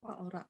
Pak ora.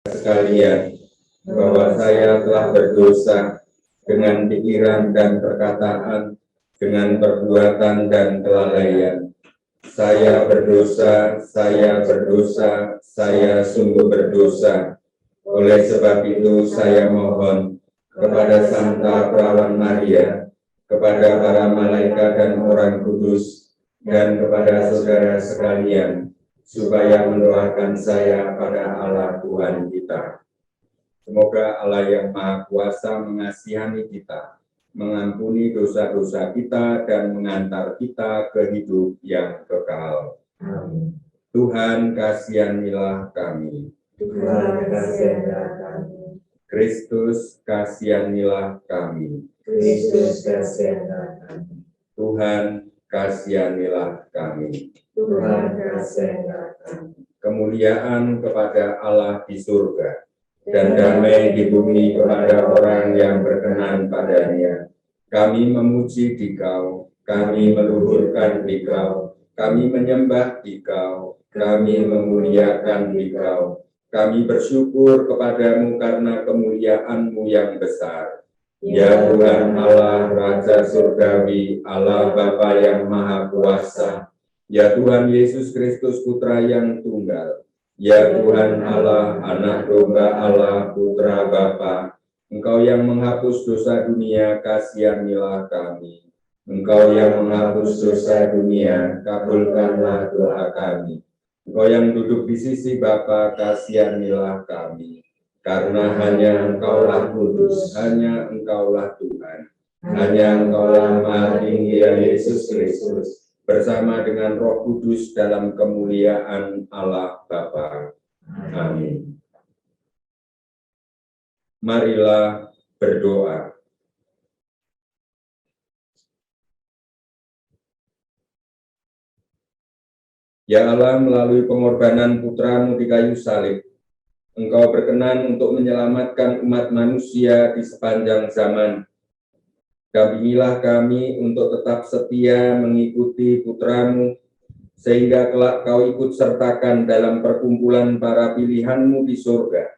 Sekalian, bahwa saya telah berdosa dengan pikiran dan perkataan, dengan perbuatan dan kelalaian. Saya berdosa, saya sungguh berdosa. Oleh sebab itu saya mohon kepada Santa Perawan Maria, kepada para malaikat dan orang kudus, dan kepada saudara sekalian, supaya mendoakan saya pada Allah Tuhan kita. Semoga Allah yang Maha Kuasa mengasihani kita, mengampuni dosa-dosa kita, dan mengantar kita ke hidup yang kekal. Amin. Tuhan kasihanilah kami. Tuhan kasihanilah kami. Kristus kasihanilah kami. Kristus kasihanilah kami. Tuhan kasihanilah kami. Tuhan kasihanilah kami. Kemuliaan kepada Allah di surga, dan damai di bumi kepada orang yang berkenan padanya. Kami memuji Dikau, kami meluhurkan Dikau, kami menyembah Dikau, kami memuliakan Dikau. Kami bersyukur kepadamu karena kemuliaan-Mu yang besar. Ya Tuhan Allah, Raja Surgawi, Allah Bapa yang Maha Kuasa, ya Tuhan Yesus Kristus Putra yang Tunggal, ya Tuhan Allah, Anak Domba Allah, Putra Bapa, Engkau yang menghapus dosa dunia, kasihanilah kami. Engkau yang menghapus dosa dunia, kabulkanlah doa kami. Engkau yang duduk di sisi Bapa, kasihanilah kami. Karena hanya Engkaulah kudus, hanya Engkaulah Tuhan, hanya Engkaulah Maha Tinggi ya Yesus Kristus, bersama dengan Roh Kudus dalam kemuliaan Allah Bapa. Amin. Marilah berdoa. Ya Allah, melalui pengorbanan Putra-Mu di kayu salib, Engkau berkenan untuk menyelamatkan umat manusia di sepanjang zaman. Dampingilah kami untuk tetap setia mengikuti putra-Mu, sehingga kelak Kau ikut sertakan dalam perkumpulan para pilihan-Mu di surga.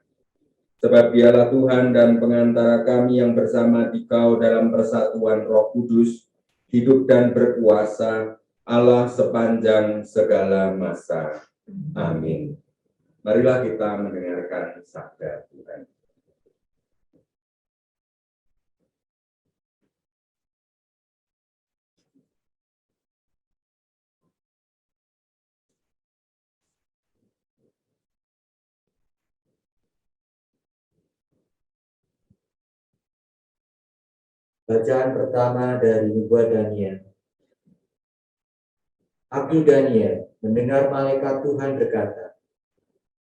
Sebab Dialah Tuhan dan pengantara kami yang bersama di Kau dalam persatuan Roh Kudus, hidup dan berkuasa, Allah sepanjang segala masa. Amin. Marilah kita mendengarkan sabda Tuhan. Bacaan pertama dari Nubuat Daniel. Aku Daniel mendengar malaikat Tuhan berkata,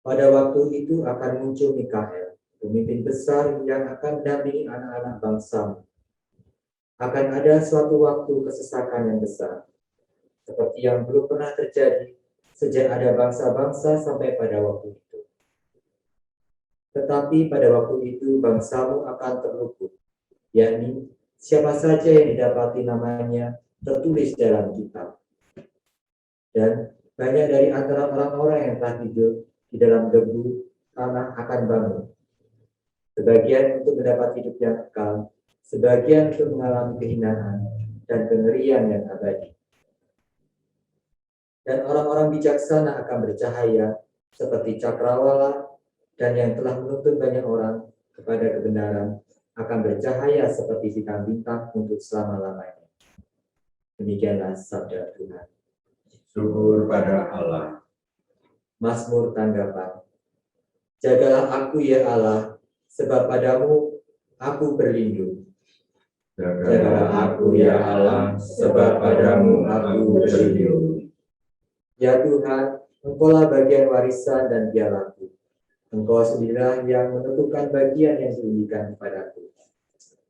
pada waktu itu akan muncul Mikael, pemimpin besar yang akan mendampingi anak-anak bangsa. Akan ada suatu waktu kesesakan yang besar, seperti yang belum pernah terjadi sejak ada bangsa-bangsa sampai pada waktu itu. Tetapi pada waktu itu bangsamu akan terluput, yakni siapa saja yang didapati namanya tertulis dalam kitab. Dan banyak dari antara orang-orang yang telah tidur di dalam debu tanah akan bangun. Sebagian untuk mendapat hidup yang kekal, sebagian untuk mengalami kehinaan dan kengerian yang abadi. Dan orang-orang bijaksana akan bercahaya seperti cakrawala, dan yang telah menuntun banyak orang kepada kebenaran akan bercahaya seperti bintang-bintang untuk selama-lamanya. Demikianlah sabda Tuhan. Syukur pada Allah. Mazmur tanggapan. Jagalah aku ya Allah, sebab padamu aku berlindung. Jagalah aku ya Allah, sebab padamu aku berlindung. Ya Tuhan, Engkaulah bagian warisan dan pialaku. Engkau sendirilah yang menentukan bagian yang diberikan kepadaku.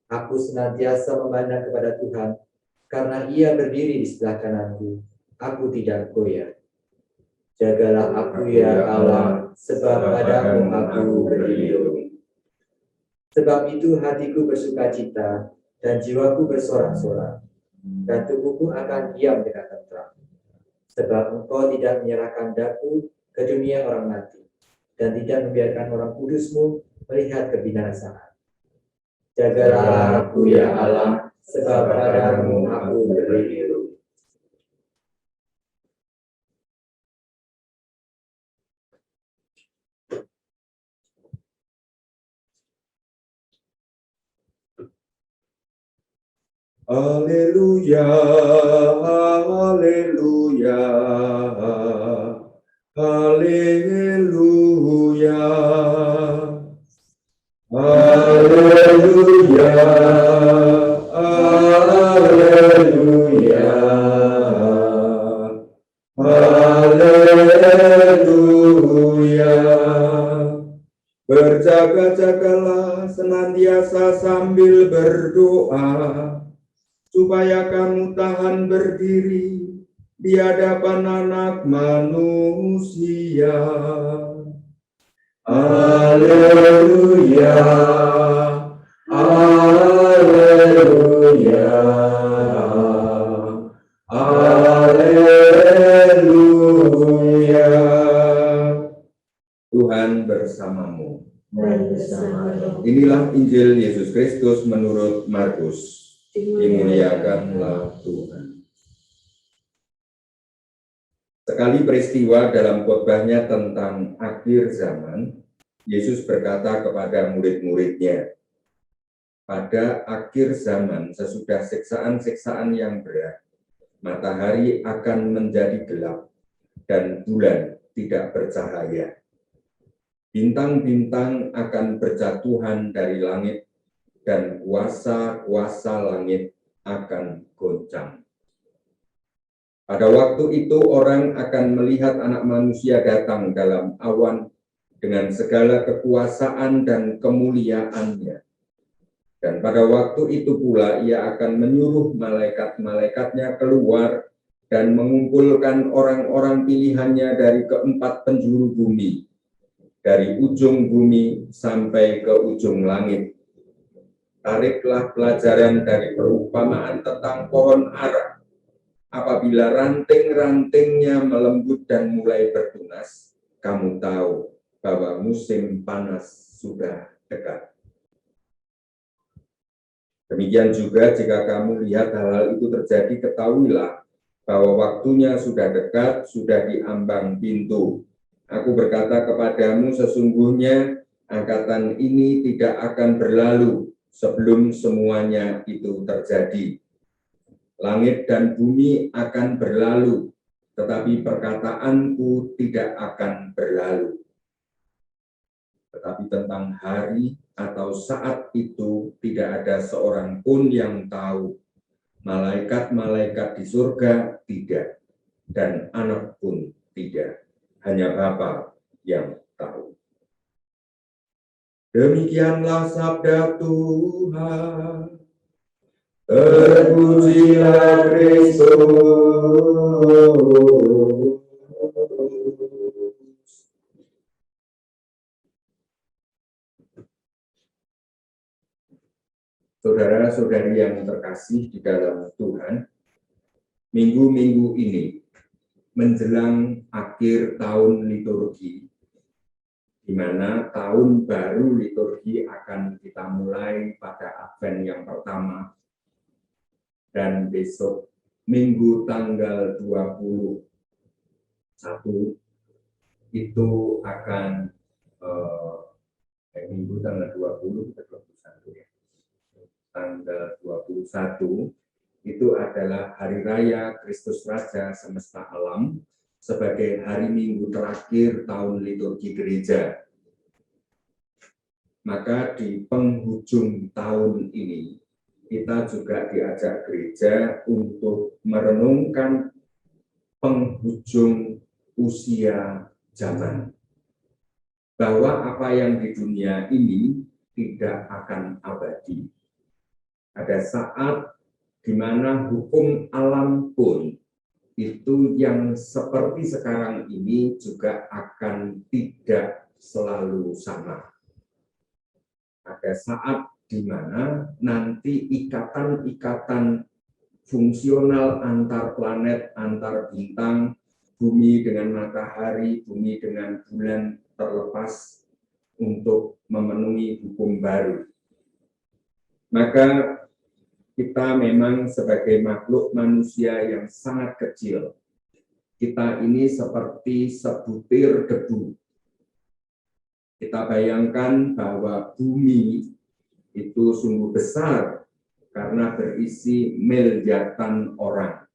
Aku senantiasa memandang kepada Tuhan, karena Ia berdiri di sebelah kananku. Aku tidak goyah. Jagalah aku ya Allah, sebab padamu aku berlindung. Sebab itu hatiku bersukacita dan jiwaku bersorak-sorak, dan tubuhku akan diam dengan tentram. Sebab Engkau tidak menyerahkan daku ke dunia orang mati, dan tidak membiarkan orang kudus-Mu melihat kebinasaan. Jagalah aku ya Allah, sebab padamu aku berlindung. Haleluya, haleluya, haleluya, haleluya, haleluya, haleluya. Berjaga-jagalah senantiasa sambil berdoa, supaya kamu tahan berdiri di hadapan anak manusia. Haleluya, haleluya, haleluya. Tuhan bersamamu. Dan bersama roh. Inilah Injil Yesus Kristus menurut Markus. Dimuliakanlah Tuhan. Sekali peristiwa dalam khotbahnya tentang akhir zaman, Yesus berkata kepada murid-muridnya, pada akhir zaman sesudah siksaan-siksaan yang berat, matahari akan menjadi gelap dan bulan tidak bercahaya. Bintang-bintang akan berjatuhan dari langit dan kuasa-kuasa langit akan goncang. Pada waktu itu orang akan melihat anak manusia datang dalam awan dengan segala kekuasaan dan kemuliaannya. Dan pada waktu itu pula ia akan menyuruh malaikat-malaikatnya keluar dan mengumpulkan orang-orang pilihannya dari keempat penjuru bumi dari ujung bumi sampai ke ujung langit. Tariklah pelajaran dari perumpamaan tentang pohon ara. Apabila ranting-rantingnya melembut dan mulai bertunas, kamu tahu bahwa musim panas sudah dekat. Demikian juga jika kamu lihat hal-hal itu terjadi, ketahuilah bahwa waktunya sudah dekat, sudah diambang pintu. Aku berkata kepadamu, sesungguhnya angkatan ini tidak akan berlalu sebelum semuanya itu terjadi. Langit dan bumi akan berlalu, tetapi perkataanku tidak akan berlalu. Tetapi tentang hari atau saat itu tidak ada seorang pun yang tahu. Malaikat-malaikat di surga tidak, dan anak pun tidak. Hanya Bapa yang tahu. Demikianlah sabda Tuhan. Terpujilah Kristus. Saudara-saudari yang terkasih di dalam Tuhan, minggu-minggu ini menjelang akhir tahun liturgi, di mana tahun baru liturgi akan kita mulai pada Advent yang pertama, dan besok Minggu tanggal 21 itu akan Minggu tanggal 20 ke 21 ya. Tanggal 21 itu adalah Hari Raya Kristus Raja Semesta Alam sebagai hari Minggu terakhir tahun liturgi gereja. Maka di penghujung tahun ini kita juga diajak gereja untuk merenungkan penghujung usia zaman. Bahwa apa yang di dunia ini tidak akan abadi. Ada saat di mana hukum alam pun itu yang seperti sekarang ini juga akan tidak selalu sama. Ada saat di mana nanti ikatan-ikatan fungsional antar planet, antar bintang, bumi dengan matahari, bumi dengan bulan terlepas untuk memenuhi hukum baru. Maka kita memang sebagai makhluk manusia yang sangat kecil, kita ini seperti sebutir debu. Kita bayangkan bahwa bumi itu sungguh besar karena berisi miliaran orang.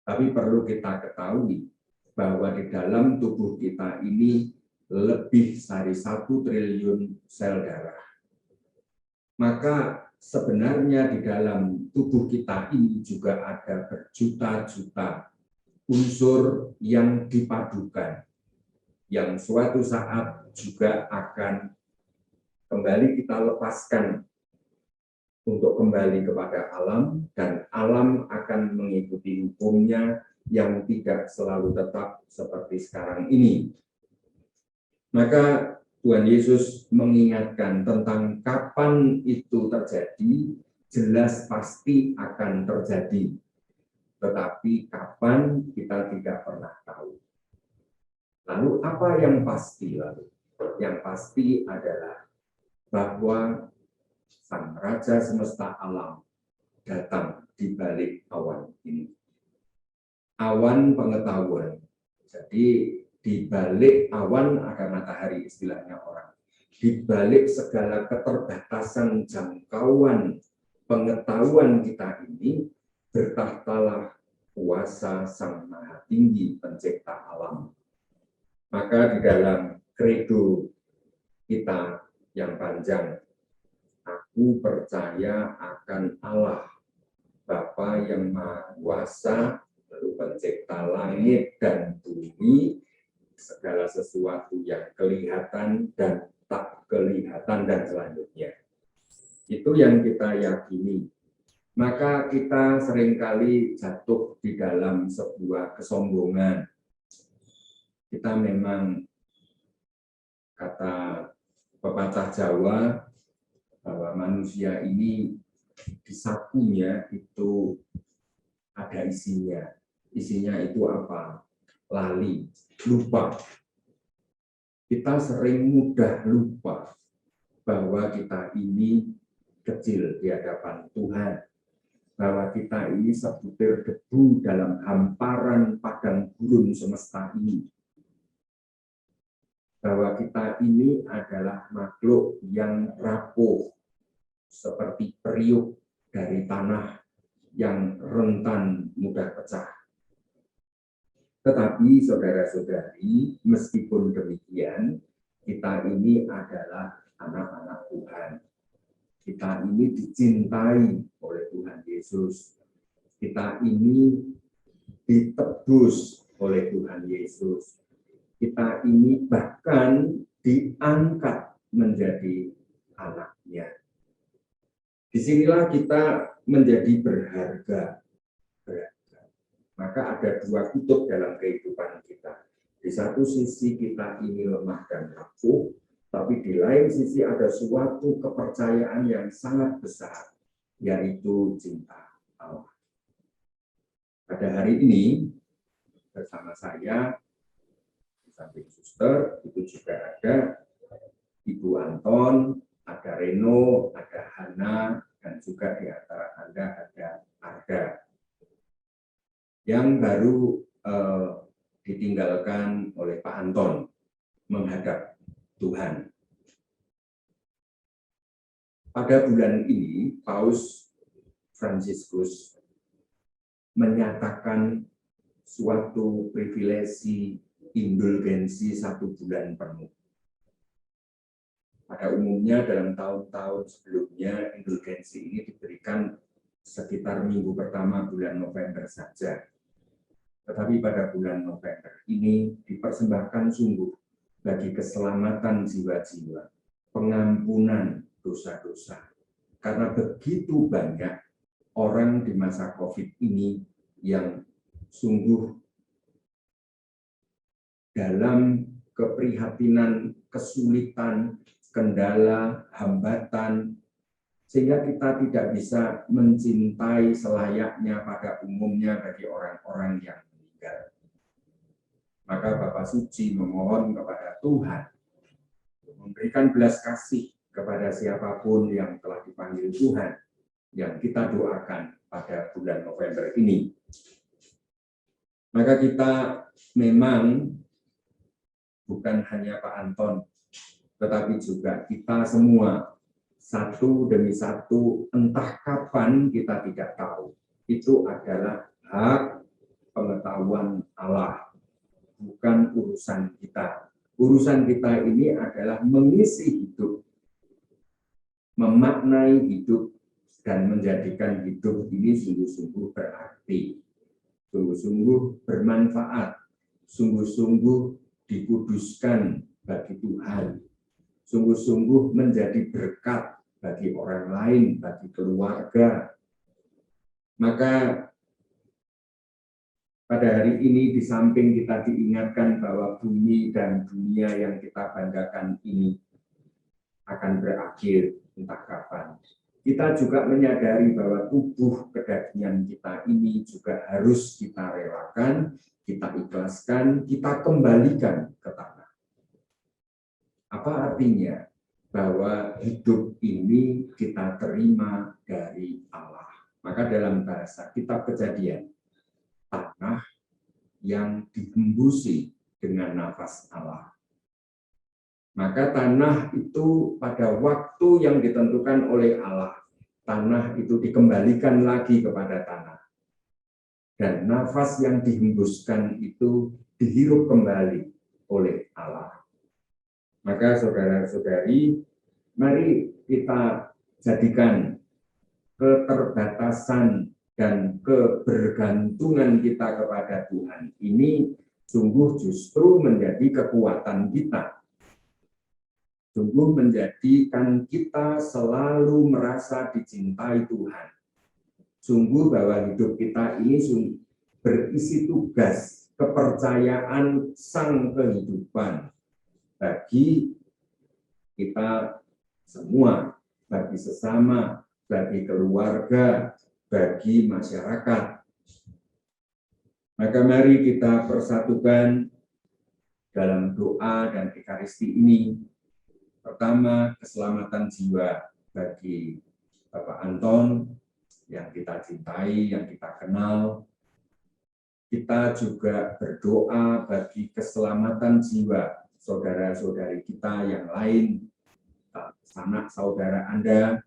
Tapi perlu kita ketahui bahwa di dalam tubuh kita ini lebih dari 1 triliun sel darah. Maka sebenarnya di dalam tubuh kita ini juga ada berjuta-juta unsur yang dipadukan, yang suatu saat juga akan kembali kita lepaskan untuk kembali kepada alam, dan alam akan mengikuti hukumnya yang tidak selalu tetap seperti sekarang ini. Maka Tuhan Yesus mengingatkan tentang kapan itu terjadi, jelas pasti akan terjadi. Tetapi kapan kita tidak pernah tahu. Lalu apa yang pasti lalu? Yang pasti adalah bahwa Sang Raja Semesta Alam datang di balik awan ini. Awan pengetahuan. Jadi di balik awan ada matahari, istilahnya orang. Di balik segala keterbatasan jangkauan pengetahuan kita ini, bertahtalah kuasa Sang Maha Tinggi Pencipta Alam. Maka di dalam kredo kita yang panjang, aku percaya akan Allah, Bapa yang Maha Kuasa, lalu Pencipta langit dan bumi, segala sesuatu yang kelihatan dan tak kelihatan dan selanjutnya. Itu yang kita yakini. Maka kita seringkali jatuh di dalam sebuah kesombongan. Kita memang kata pepatah Jawa bahwa manusia ini di sakunya itu ada isinya. Isinya itu apa? Lali, lupa. Kita sering mudah lupa bahwa kita ini kecil di hadapan Tuhan. Bahwa kita ini sebutir debu dalam hamparan padang gurun semesta ini. Bahwa kita ini adalah makhluk yang rapuh, seperti periuk dari tanah yang rentan mudah pecah. Tetapi saudara-saudari, meskipun demikian, kita ini adalah anak-anak Tuhan. Kita ini dicintai oleh Tuhan Yesus. Kita ini ditebus oleh Tuhan Yesus. Kita ini bahkan diangkat menjadi anaknya. Disinilah kita menjadi berharga. Maka ada dua kutub dalam kehidupan kita. Di satu sisi kita ini lemah dan rapuh, tapi di lain sisi ada suatu kepercayaan yang sangat besar, yaitu cinta Allah. Pada hari ini, bersama saya, di samping suster, itu juga ada Ibu Anton, ada Reno, ada Hana, dan juga di antara Anda ada Arda. Yang baru ditinggalkan oleh Pak Anton menghadap Tuhan. Pada bulan ini, Paus Fransiskus menyatakan suatu privilegi indulgensi 1 bulan penuh. Pada umumnya dalam tahun-tahun sebelumnya, indulgensi ini diberikan sekitar minggu pertama bulan November saja. Tetapi pada bulan November ini dipersembahkan sungguh bagi keselamatan jiwa-jiwa, pengampunan dosa-dosa. Karena begitu banyak orang di masa COVID ini yang sungguh dalam keprihatinan, kesulitan, kendala, hambatan, sehingga kita tidak bisa mencintai selayaknya pada umumnya bagi orang-orang yang meninggal. Maka Bapak Suci memohon kepada Tuhan memberikan belas kasih kepada siapapun yang telah dipanggil Tuhan, yang kita doakan pada bulan November ini. Maka kita memang bukan hanya Pak Anton, tetapi juga kita semua, satu demi satu, entah kapan kita tidak tahu. Itu adalah hak pengetahuan Allah, bukan urusan kita. Urusan kita ini adalah mengisi hidup, memaknai hidup, dan menjadikan hidup ini sungguh-sungguh berarti, sungguh-sungguh bermanfaat, sungguh-sungguh dikuduskan bagi Tuhan, sungguh-sungguh menjadi berkat bagi orang lain, bagi keluarga. Maka pada hari ini di samping kita diingatkan bahwa bumi dan dunia yang kita banggakan ini akan berakhir entah kapan. Kita juga menyadari bahwa tubuh kedagingan kita ini juga harus kita relakan, kita ikhlaskan, kita kembalikan ke tanah. Apa artinya? Bahwa hidup ini kita terima dari Allah. Maka dalam bahasa kitab Kejadian, tanah yang dihembusi dengan nafas Allah. Maka tanah itu pada waktu yang ditentukan oleh Allah, tanah itu dikembalikan lagi kepada tanah. Dan nafas yang dihembuskan itu dihirup kembali oleh Allah. Maka saudara-saudari, mari kita jadikan keterbatasan dan kebergantungan kita kepada Tuhan ini sungguh justru menjadi kekuatan kita. Sungguh menjadikan kita selalu merasa dicintai Tuhan. Sungguh bahwa hidup kita ini berisi tugas, kepercayaan sang kehidupan bagi kita semua, bagi sesama, bagi keluarga, bagi masyarakat. Maka mari kita persatukan dalam doa dan ekaristi ini. Pertama, keselamatan jiwa bagi Bapak Anton yang kita cintai, yang kita kenal. Kita juga berdoa bagi keselamatan jiwa saudara-saudari kita yang lain, sanak saudara Anda.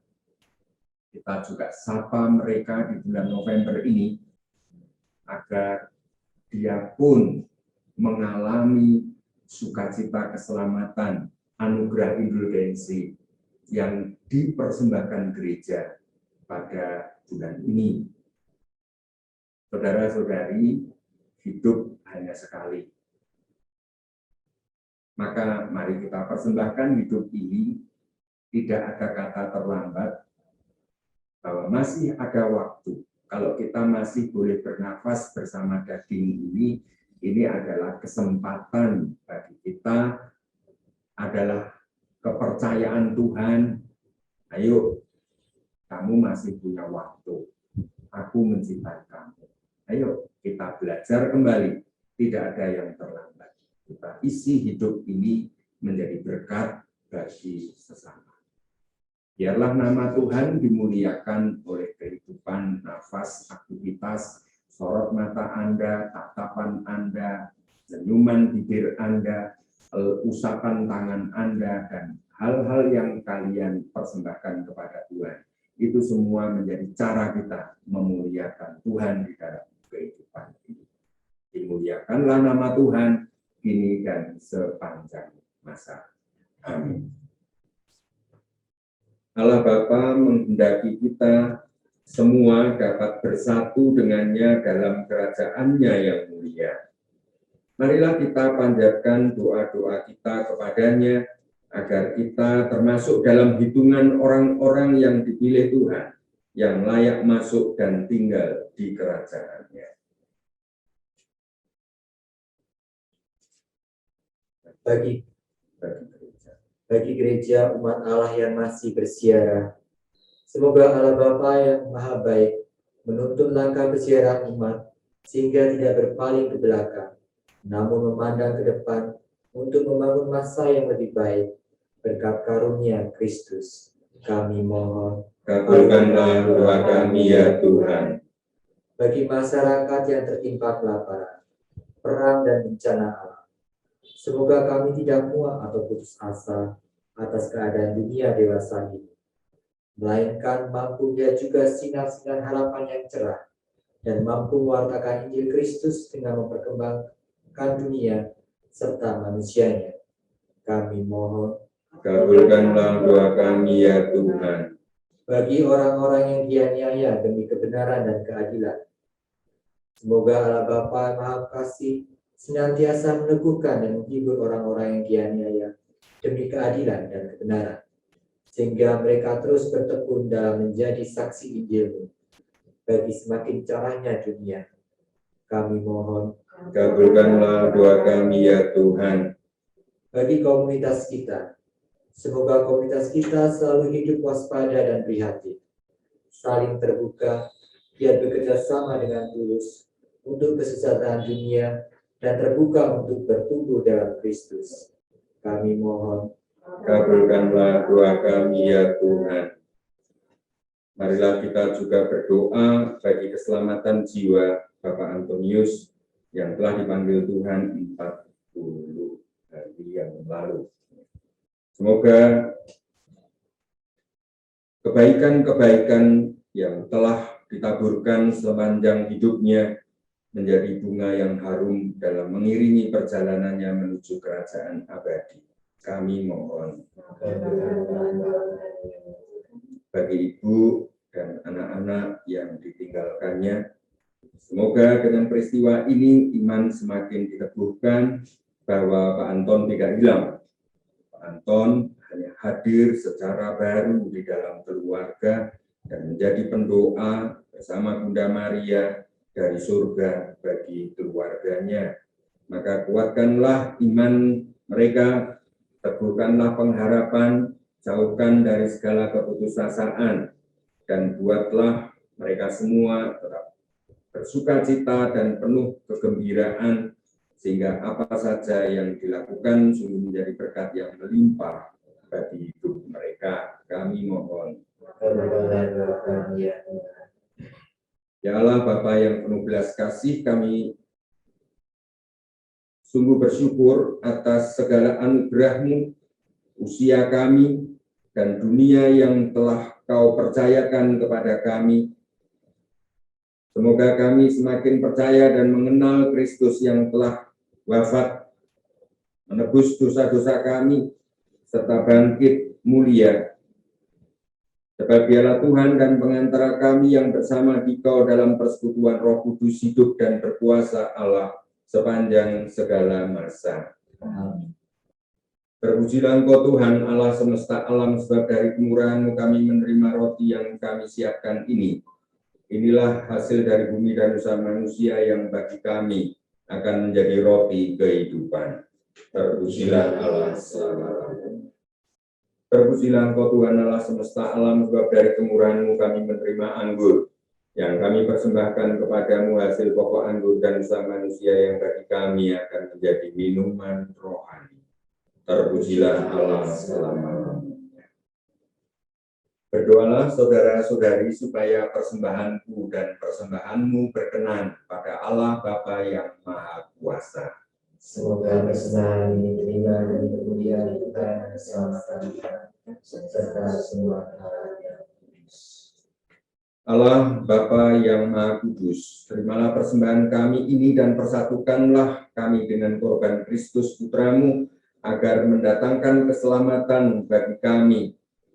Kita juga sapa mereka di bulan November ini, agar dia pun mengalami sukacita keselamatan, anugerah indulgensi yang dipersembahkan gereja pada bulan ini. Saudara-saudari, hidup hanya sekali. Maka mari kita persembahkan hidup ini, tidak ada kata terlambat, bahwa masih ada waktu. Kalau kita masih boleh bernafas bersama daging ini adalah kesempatan bagi kita, adalah kepercayaan Tuhan. Ayo, kamu masih punya waktu. Aku mencintai kamu. Ayo, kita belajar kembali. Tidak ada yang terlambat. Kita isi hidup ini menjadi berkat bagi sesama. Biarlah nama Tuhan dimuliakan oleh kehidupan, nafas, aktivitas, sorot mata Anda, tatapan Anda, senyuman bibir Anda, usapan tangan Anda, dan hal-hal yang kalian persembahkan kepada Tuhan. Itu semua menjadi cara kita memuliakan Tuhan di dalam kehidupan ini. Dimuliakanlah nama Tuhan kini dan sepanjang masa. Amin. Allah Bapa menghendaki kita semua dapat bersatu dengannya dalam kerajaannya yang mulia. Marilah kita panjatkan doa-doa kita kepadanya, agar kita termasuk dalam hitungan orang-orang yang dipilih Tuhan, yang layak masuk dan tinggal di kerajaannya. Bagi gereja umat Allah yang masih bersiarah, semoga Allah Bapa yang Maha Baik menuntun langkah bersiarah umat sehingga tidak berpaling ke belakang, namun memandang ke depan untuk membangun masa yang lebih baik. Berkat karunia Kristus, kami mohon. Kabulkanlah doa kami ya Tuhan. Bagi masyarakat yang tertimpa kelaparan, perang dan bencana alam, semoga kami tidak muak atau putus asa atas keadaan dunia dewasa ini, melainkan mampu melihat juga sinar-sinar harapan yang cerah dan mampu mewartakan Injil Kristus dengan memperkembangkan dunia serta manusianya. Kami mohon. Kabulkanlah doa kami ya Tuhan. Bagi orang-orang yang dianiaya demi kebenaran dan keadilan, semoga Allah Bapa Maha Kasih senantiasa meneguhkan dan menghibur orang-orang yang dianiaya demi keadilan dan kebenaran, sehingga mereka terus bertekun dalam menjadi saksi Injil-Mu bagi semakin cerahnya dunia. Kami mohon. Kabulkanlah doa kami ya Tuhan. Bagi komunitas kita, semoga komunitas kita selalu hidup waspada dan prihatin, saling terbuka, giat bekerja sama dengan tulus untuk kesejahteraan dunia, dan terbuka untuk bertumbuh dalam Kristus. Kami mohon. Kabulkanlah doa kami ya Tuhan. Marilah kita juga berdoa bagi keselamatan jiwa Bapak Antonius yang telah dipanggil Tuhan 40 hari yang lalu. Semoga kebaikan-kebaikan yang telah ditaburkan sepanjang hidupnya menjadi bunga yang harum dalam mengiringi perjalanannya menuju kerajaan abadi. Kami mohon. Bagi ibu dan anak-anak yang ditinggalkannya, semoga dengan peristiwa ini iman semakin diteguhkan bahwa Pak Anton tidak hilang. Pak Anton hanya hadir secara baru di dalam keluarga dan menjadi pendoa bersama Bunda Maria dari surga bagi keluarganya. Maka kuatkanlah iman mereka teguhkanlah pengharapan, jauhkan dari segala keputusasaan, dan buatlah mereka semua tetap bersukacita dan penuh kegembiraan, sehingga apa saja yang dilakukan sungguh menjadi berkat yang melimpah bagi hidup mereka. Kami mohon. Ya Allah, Bapa yang penuh belas kasih, kami sungguh bersyukur atas segala anugerah-Mu, usia kami, dan dunia yang telah Kau percayakan kepada kami. Semoga kami semakin percaya dan mengenal Kristus yang telah wafat, menebus dosa-dosa kami, serta bangkit mulia. Sebab Dialah Tuhan dan pengantara kami yang bersama Dikau dalam persekutuan Roh Kudus hidup dan berkuasa Allah sepanjang segala masa. Terpujilah Engkau Tuhan Allah semesta alam, sebab dari kemurahan-Mu kami menerima roti yang kami siapkan ini. Inilah hasil dari bumi dan usaha manusia yang bagi kami akan menjadi roti kehidupan. Terpujilah Allah selama-lamanya. Terpujilah Engkau Tuhan Allah semesta alam, sebab dari kemurahan-Mu kami menerima anggur yang kami persembahkan kepadamu, hasil pokok anggur dan usaha manusia yang bagi kami akan menjadi minuman rohani. Terpujilah Allah selama-lamanya. Berdoalah saudara-saudari supaya persembahanku dan persembahanmu berkenan pada Allah Bapa yang Maha Kuasa. Semoga persembahan ini diterima dan kemudian Tuhan dan keselamatan kita serta semua hal yang kudus. Allah Bapa yang Maha Kudus, terimalah persembahan kami ini dan persatukanlah kami dengan korban Kristus Putramu, agar mendatangkan keselamatan bagi kami,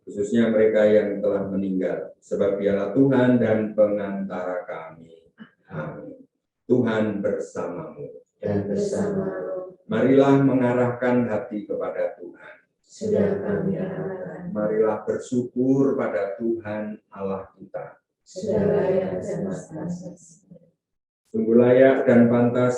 khususnya mereka yang telah meninggal, sebab Dialah Tuhan dan pengantara kami. Amin. Tuhan bersamamu. Dan bersama Marilah mengarahkan hati kepada Tuhan. sudah kami arahkan, Marilah bersyukur pada Tuhan Allah kita. sudah layak dan pantas. Sungguh layak dan pantas,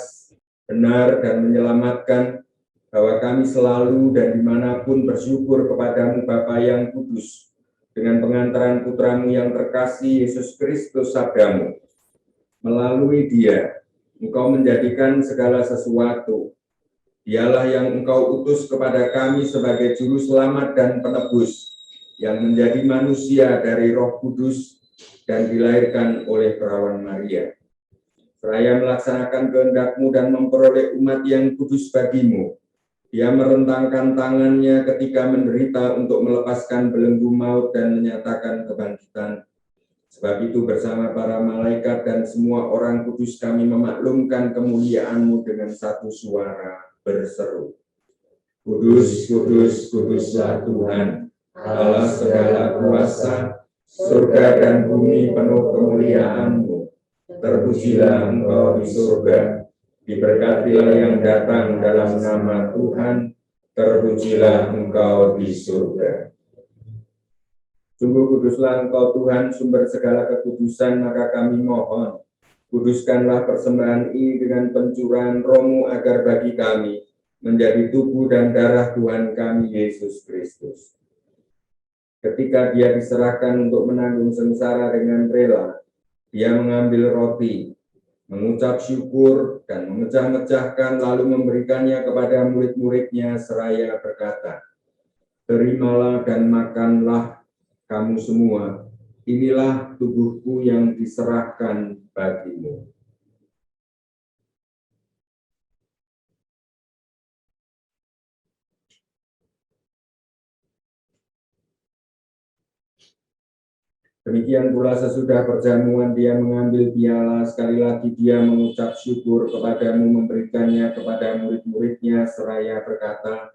benar dan menyelamatkan, bahwa kami selalu dan dimanapun bersyukur kepadamu Bapa yang kudus, dengan pengantaran Putramu yang terkasih Yesus Kristus Sabdamu. Melalui Dia, Engkau menjadikan segala sesuatu. Dialah yang Engkau utus kepada kami sebagai juru selamat dan penebus, yang menjadi manusia dari Roh Kudus dan dilahirkan oleh perawan Maria. Seraya melaksanakan kehendak-Mu dan memperoleh umat yang kudus bagi-Mu, Dia merentangkan tangannya ketika menderita untuk melepaskan belenggu maut dan menyatakan kebangkitan. Sebab itu bersama para malaikat dan semua orang kudus kami memaklumkan kemuliaan-Mu dengan satu suara berseru. Kudus, kudus, kuduslah Tuhan, Allah segala kuasa, surga dan bumi penuh kemuliaan-Mu. Terpujilah Engkau di surga, diberkatilah yang datang dalam nama Tuhan, terpujilah Engkau di surga. Sungguh kuduslah Engkau Tuhan, sumber segala kekudusan, maka kami mohon, kuduskanlah persembahan ini dengan pencurahan Roh-Mu, agar bagi kami menjadi tubuh dan darah Tuhan kami Yesus Kristus. Ketika Dia diserahkan untuk menanggung sengsara dengan rela, Dia mengambil roti, mengucap syukur dan memecah-mecahkan, lalu memberikannya kepada murid-murid-Nya seraya berkata, "Terimalah dan makanlah kamu semua, inilah tubuhku yang diserahkan bagimu." Demikian pula sesudah perjamuan Dia mengambil piala, sekali lagi Dia mengucap syukur kepadamu, memberikannya kepada murid-murid-Nya seraya berkata,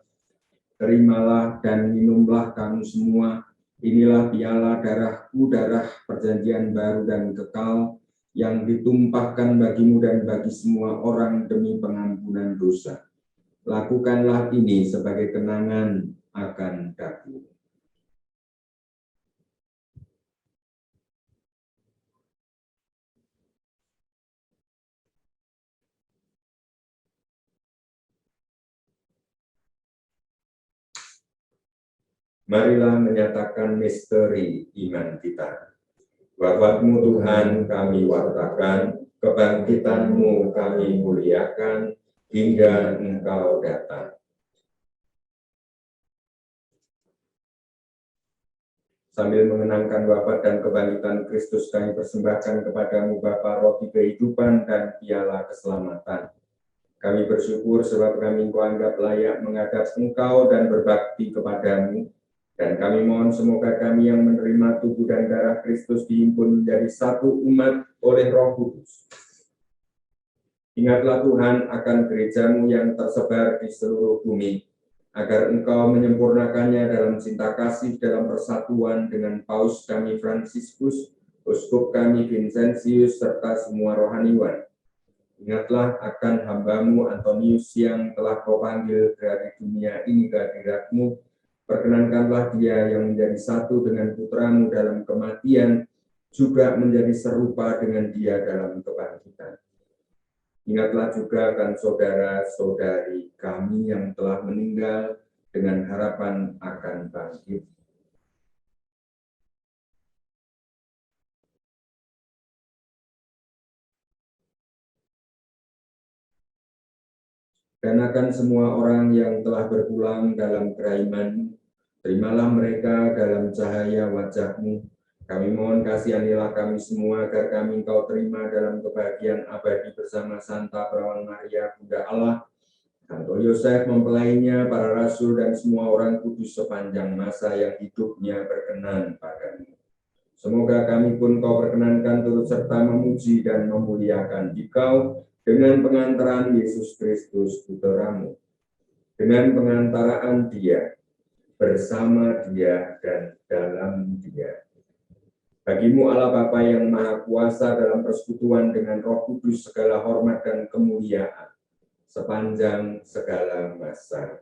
"Terimalah dan minumlah kamu semua, inilah piala darahku, darah perjanjian baru dan kekal, yang ditumpahkan bagimu dan bagi semua orang demi pengampunan dosa. Lakukanlah ini sebagai kenangan akan aku." marilah menyatakan misteri iman kita. Wafat-Mu Tuhan kami wartakan, kebangkitan-Mu kami muliakan, hingga Engkau datang. Sambil mengenangkan wafat dan kebangkitan Kristus, kami persembahkan kepadamu Bapa roti kehidupan dan piala keselamatan. Kami bersyukur sebab kami Engkau anggap layak menghadap Engkau dan berbakti kepadamu. Dan kami mohon semoga kami yang menerima tubuh dan darah Kristus dihimpun menjadi satu umat oleh Roh Kudus. Ingatlah Tuhan akan gereja-Mu yang tersebar di seluruh bumi, agar Engkau menyempurnakannya dalam cinta kasih dalam persatuan dengan Paus kami Fransiskus, Uskup kami Vincentius, serta semua rohaniwan. Ingatlah akan hamba-Mu Antonius yang telah Kau panggil dari dunia ini ke hadirat-Mu. Perkenankanlah dia yang menjadi satu dengan putra-Mu dalam kematian, juga menjadi serupa dengan dia dalam kebangkitan. Ingatlah juga akan saudara-saudari kami yang telah meninggal dengan harapan akan bangkit. Dan akan semua orang yang telah berpulang dalam keraiman-Mu, terimalah mereka dalam cahaya wajah-Mu. Kami mohon kasihanilah kami semua agar kami Engkau terima dalam kebahagiaan abadi bersama Santa Perawan Maria, Bunda Allah, Santo Yosef mempelainya, para rasul dan semua orang kudus sepanjang masa yang hidupnya berkenan padamu. Semoga kami pun Kau perkenankan turut serta memuji dan memuliakan Dikau dengan pengantaran Yesus Kristus Putra-Mu, dengan pengantaraan Dia, bersama Dia dan dalam Dia. Bagi-Mu Allah Bapa yang Maha Kuasa dalam persekutuan dengan Roh Kudus segala hormat dan kemuliaan sepanjang segala masa.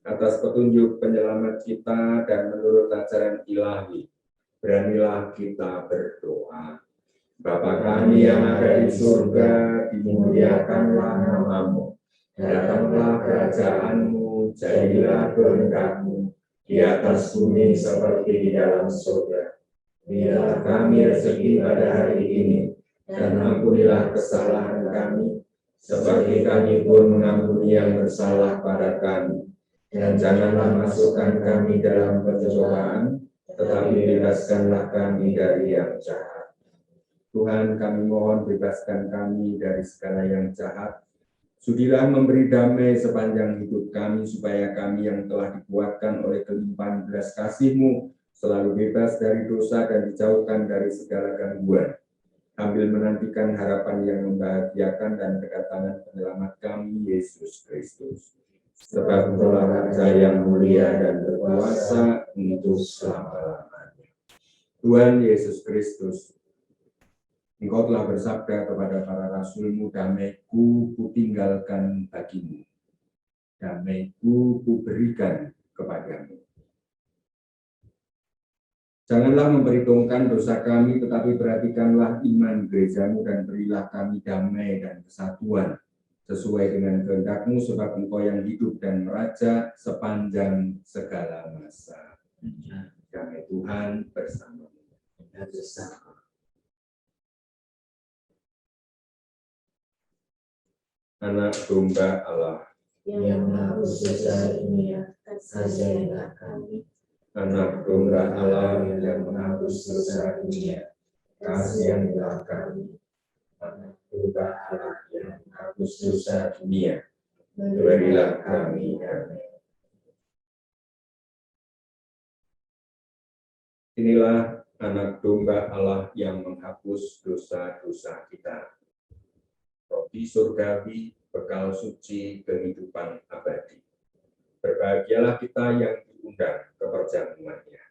Atas petunjuk penyelamat kita dan menurut ajaran ilahi, beranilah kita berdoa. Bapa kami yang ada di surga, dimuliakanlah nama-Mu. Datanglah kerajaan-Mu, jadilah kehendak-Mu di atas bumi seperti di dalam surga. Berilah kami rezeki pada hari ini, dan ampunilah kesalahan kami, seperti kami pun mengampuni yang bersalah pada kami. Dan janganlah masukkan kami dalam pencobaan, tetapi bebaskanlah kami dari yang jahat. Tuhan, kami mohon bebaskan kami dari segala yang jahat. Sudilah memberi damai sepanjang hidup kami, supaya kami yang telah dikuatkan oleh kelimpahan belas kasih-Mu selalu bebas dari dosa dan dijauhkan dari segala gangguan, sambil menantikan harapan yang membahagiakan dan kedatangan penyelamat kami, Yesus Kristus. Sebab Engkaulah Raja yang mulia dan berkuasa untuk selama-lamanya. Tuhan Yesus Kristus, Engkau telah bersabda kepada para rasul-Mu, damai-Ku kutinggalkan bagimu, damai-Ku kuberikan kepadamu. Janganlah memperhitungkan dosa kami, tetapi perhatikanlah iman gereja-Mu dan berilah kami damai dan kesatuan sesuai dengan kehendak-Mu, sebab Engkau yang hidup dan meraja sepanjang segala masa. Damai Tuhan bersama-Mu. Anak domba Allah, yang menghapus dosa dunia, kasihilah kami. Anak domba Allah yang menghapus dosa dunia, kasihilah kami. Anak domba Allah yang menghapus dosa dunia, berilah kami damai. Inilah anak domba Allah yang menghapus dosa-dosa kita. Roti surgawi, bekal suci kehidupan abadi. Berbahagialah kita yang diundang ke perjamuannya.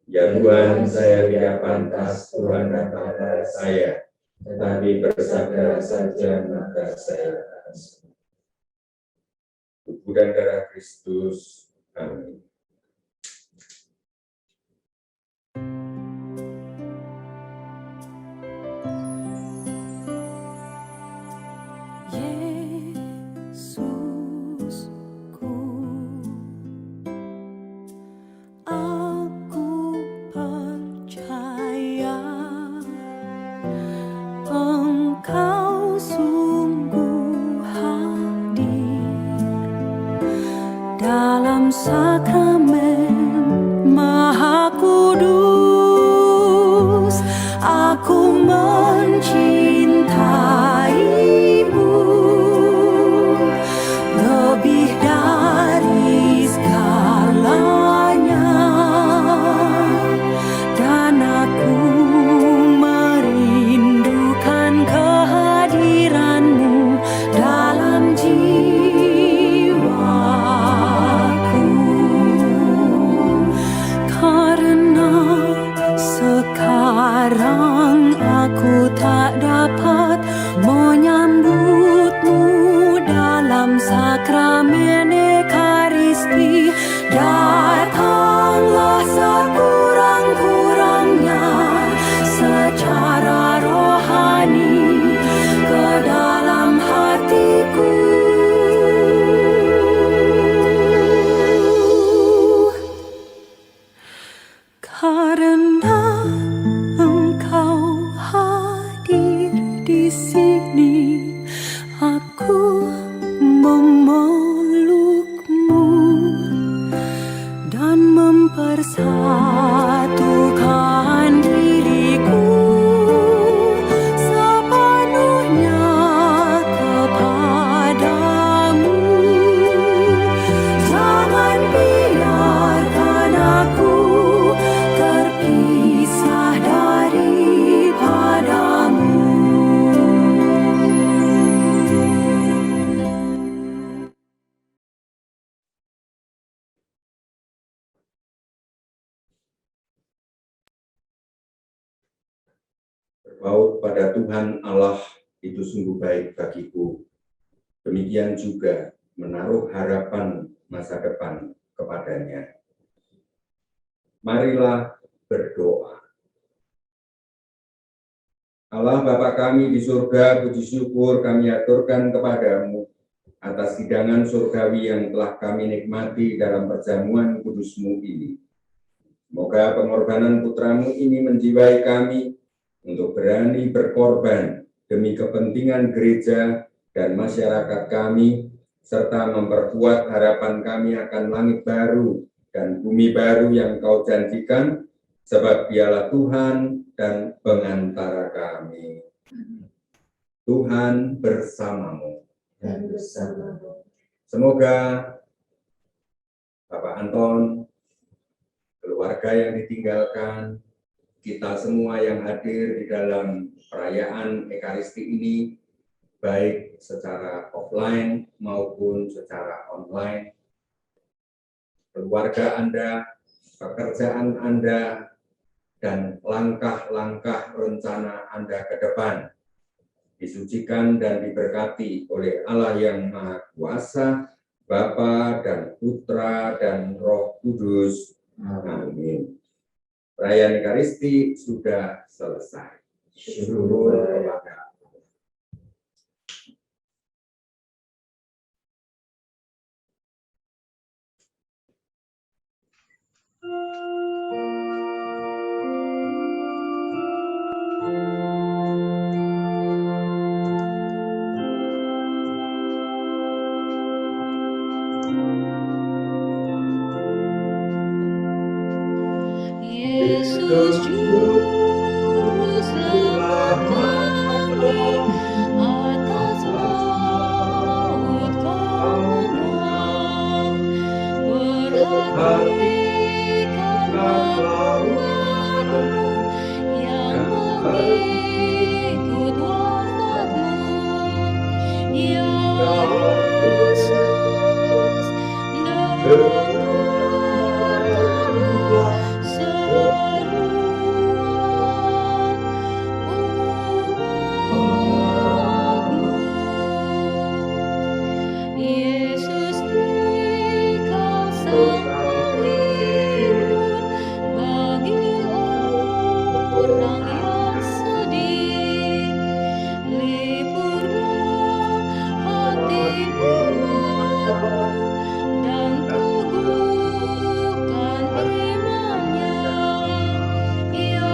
Ya Tuhan, saya tidak pantas Tuhan datang pada saya, tetapi bersabda saja maka saya akan sembuh. Tubuh dan darah Kristus. Amin. Karena Engkau hadir di sini, aku memelukmu dan mempersatukan diriku sepenuhnya kepadamu. Jangan biarkan aku terpisah daripadamu. Berbaut pada Tuhan Allah itu sungguh baik bagiku. Demikian juga menaruh harapan masa depan kepadanya. Marilah berdoa. Allah Bapa kami di surga, puji syukur kami aturkan kepadamu atas hidangan surgawi yang telah kami nikmati dalam perjamuan kudus-Mu ini. Semoga pengorbanan putramu ini menjiwai kami untuk berani berkorban demi kepentingan gereja dan masyarakat kami, serta memperkuat harapan kami akan langit baru dan bumi baru yang Kau janjikan, sebab Dialah Tuhan dan pengantara kami. Tuhan bersamamu. Dan bersamamu. Semoga Bapak Anton, keluarga yang ditinggalkan, kita semua yang hadir di dalam perayaan Ekaristi ini, baik secara offline maupun secara online, keluarga Anda, pekerjaan Anda, dan langkah-langkah rencana Anda ke depan disucikan dan diberkati oleh Allah yang Maha Kuasa, Bapa dan Putra dan Roh Kudus. Amin. Perayaan Ekaristi sudah selesai. Syukur kepada Allah. Yesus Juru Selamat kami, atas maut Kau menang. Perhatikanlah umat-Mu yang mengikut wafat-Mu. Ya Yesus, dengarkanlah seruan umat-Mu. Yesus Dikau sang pelindung bagi orang yang sedih. Lipurlah hati umat-Mu dan teguhkan imannya. Ya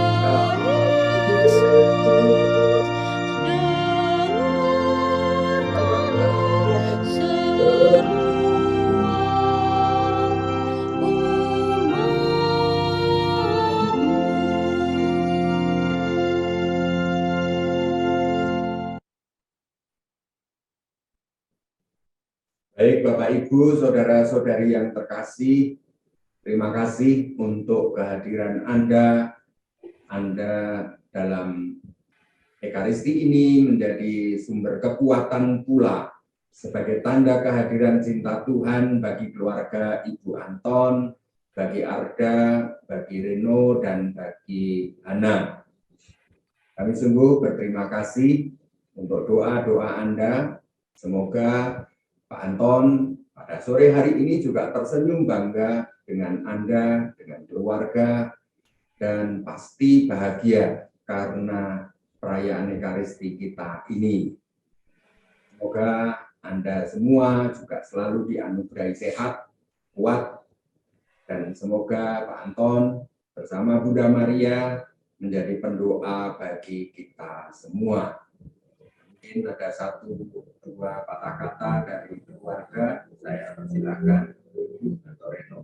Yesus, dengarkanlah seruan umat-Mu. Baik Bapak Ibu, saudara-saudari yang terkasih, terima kasih untuk kehadiran Anda dalam Ekaristi ini menjadi sumber kekuatan pula sebagai tanda kehadiran cinta Tuhan bagi keluarga Ibu Anton, bagi Arda, bagi Reno, dan bagi Hana. Kami sungguh berterima kasih untuk doa-doa Anda. Semoga Pak Anton pada sore hari ini juga tersenyum bangga dengan Anda, dengan keluarga, dan pasti bahagia karena perayaan Ekaristi kita ini. Semoga Anda semua juga selalu dianugerahi sehat, kuat, dan semoga Pak Anton bersama Bunda Maria menjadi pendoa bagi kita semua. Mungkin ada 1-2 patah kata dari keluarga, saya persilakan atau Reno.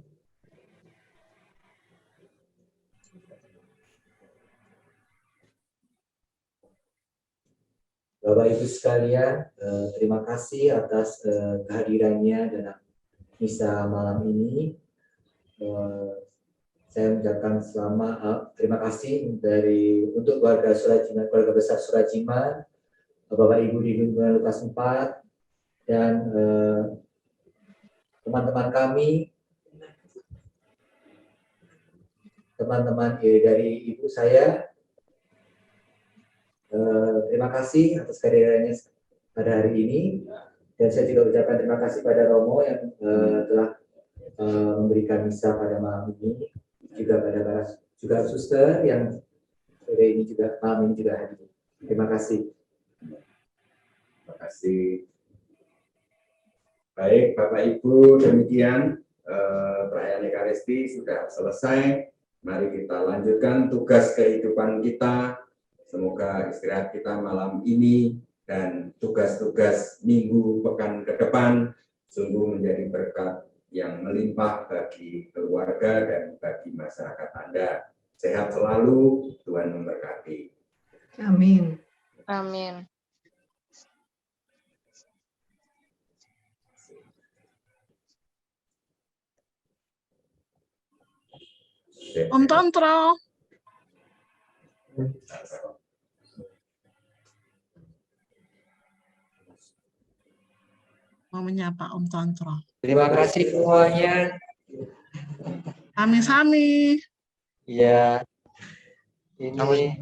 Bapak Ibu sekalian, terima kasih atas kehadirannya dalam misa malam ini. Saya mengucapkan terima kasih untuk keluarga Surajiman, keluarga besar Surajiman, Bapak Ibu di lingkungan Lukas 4, dan teman-teman kami, teman-teman dari ibu saya. Terima kasih atas kehadirannya pada hari ini, dan saya juga ucapkan terima kasih pada Romo yang telah memberikan misa pada malam ini, juga pada juga suster yang sore ini juga malam ini juga hadir. Terima kasih. Terima kasih. Baik, Bapak Ibu, demikian perayaan Ekaristi sudah selesai. Mari kita lanjutkan tugas kehidupan kita. Semoga istirahat kita malam ini dan tugas-tugas minggu pekan ke depan sungguh menjadi berkat yang melimpah bagi keluarga dan bagi masyarakat Anda. Sehat selalu, Tuhan memberkati. Amin. Amin. Om Tantro. Mau menyapa Om Tantro. Terima kasih semuanya. Sami-sami. Ya, ini apa ya?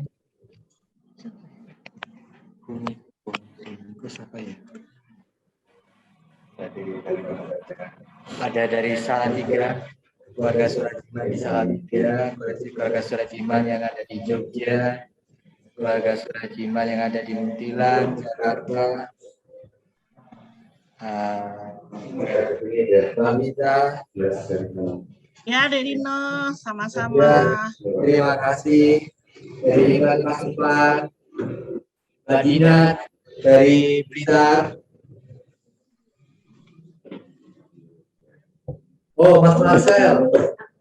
Ada dari Salatiga, keluarga Surajiman di Salatiga, keluarga Surajiman yang ada di Jogja, keluarga Surajiman yang ada di Muntilan, Jakarta. Pamita. Ya, Dedino, sama-sama. Terima kasih dari Kelas 4, Mbak Dina dari Blitar. Oh, Mas Marcel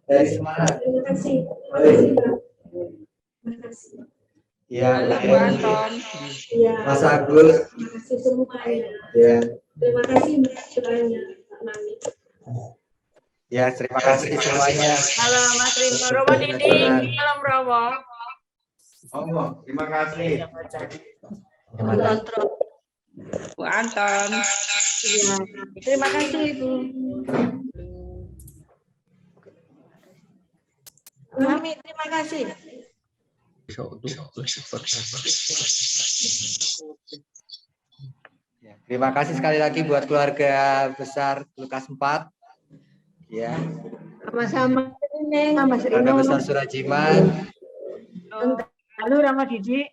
dari Semarang. Terima kasih. Terima kasih. Ya, Bu Anton. Ya, Mas Agus. terima kasih semuanya. Ya, Terima kasih banyak, Pak Mami. ya, terima kasih semuanya. Halo Mas Rino, Romo Didi. Halo Romo. Oh, terima kasih. Bu Anton. Ya, terima kasih Ibu. Mami, terima kasih. Ya, terima kasih sekali lagi buat keluarga besar Lukas 4. Ya, Sama-sama. Mas keluarga Rino. besar Surajiman. Halo Rama Didi.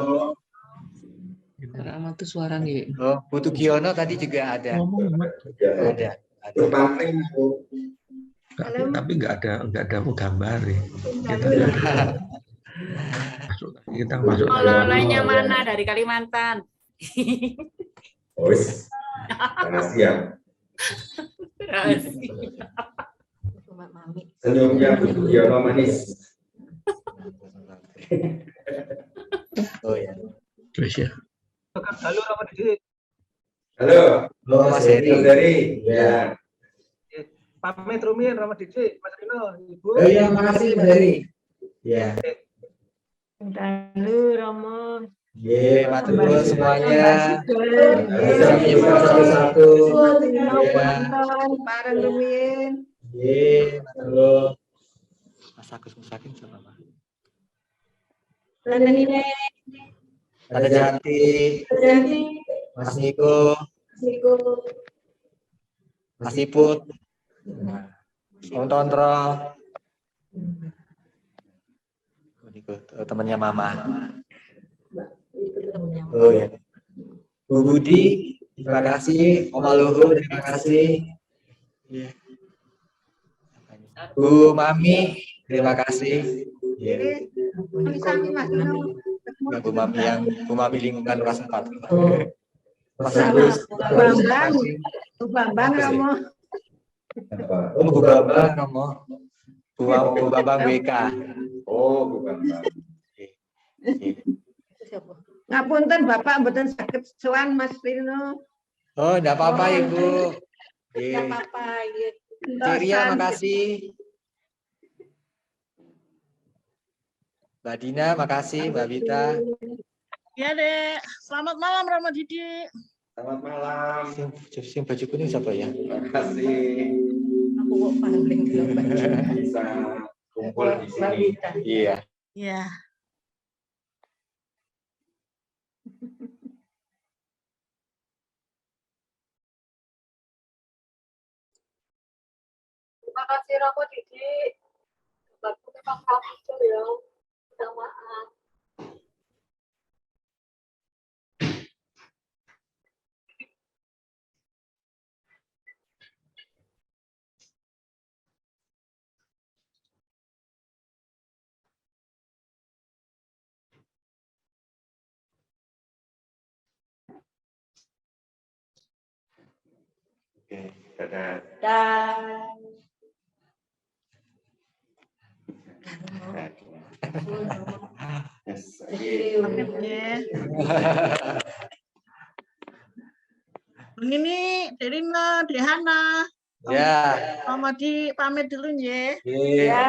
Oh, Rama tuh suara nih. oh, Putu Giono tadi juga ada. Ada. Berpaling, Bu. Tapi nggak ada gambar ya. Kita masuk. Oleh-olehnya mana dari Kalimantan? Wis. Makasih ya. Senyumnya Bu Giono manis. Oh ya. Terus ya. Halo. Halo Mas Heri. Ya. Pamit Rumin, Rama Didi, Mas Rino, Ibu. Oh iya, makasih Mas Heri. Ya. Halo Romo. Ye, matur semuanya. Bisa Halo menyebut satu-satu. Bareng Rumin. Ye, matur. Mas Agus Musakin siapa, Pak? Tante Nine. Tante Janti, Janti. Mas Niko, Niko. Mas Iput, Om Tontro. Niko, temannya Mama. Oh ya. Bu Budi, terima kasih. Om Luhur, terima kasih. Bu Mami, Terima kasih. Ya. Sami Mas Dino. Ya, Bu Mami yang Bu Mami lingkungan kelas 4. Mas Sama Agus, Bu terima Bambang. kasih. Bu Bambang Romo. Apa? Oh, Bu Bambang, kamu. Bu Bambang WK. Oh, bukan Pak. Ngapunten Bapak mboten saged sowan Mas Dino. Oh, enggak apa-apa, Oh, Ibu. Enggak apa-apa. Iya. Cik Ria, makasih. Mbak Dina, makasih. Mbak Vita. Ya, Dek. Selamat malam, Romo Didi. Selamat malam. Sing baju kuning siapa ya? Terima kasih Aku kok paling bisa kumpul di sini. Iya. Ya. Terima kasih Romo Didi. Bapak memang kamu ya. Minta maaf. Oke, dadah. Dan Yes. Ya. Ini Derina, Dehana. Ya. Romo Di pamit dulu ya. ya,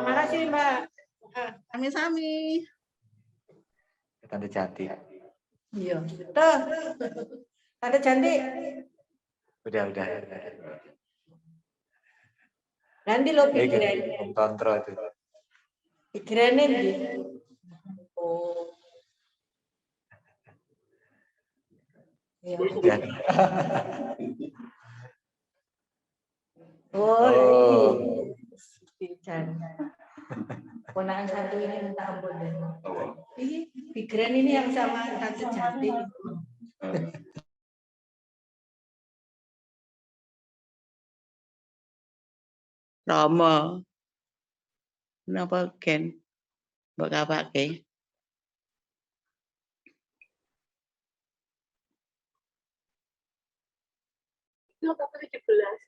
makasih Mbak. Sami-sami. Tante cantik. Iya. Tuh. Tante cantik. Udah. Nanti lo Eh, pikiran. kontrol itu. Pikirannya gitu. Oh. Ya. Udah. Oh. Pikiran. Ponakan satu ini minta ampun deh. Ini pikiran ini yang sama Tante cantik. Romo. Napa Ken? Mbok kapake. Itu apa 17?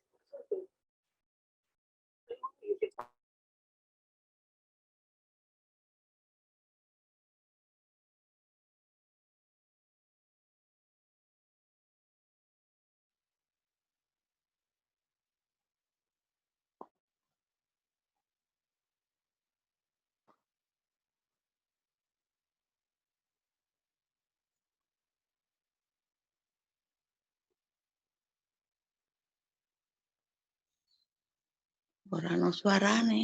Ora ono suarane.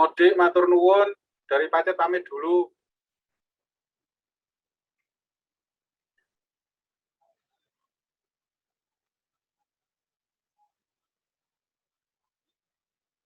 Odik matur nuwun dari Pacet pamit dulu.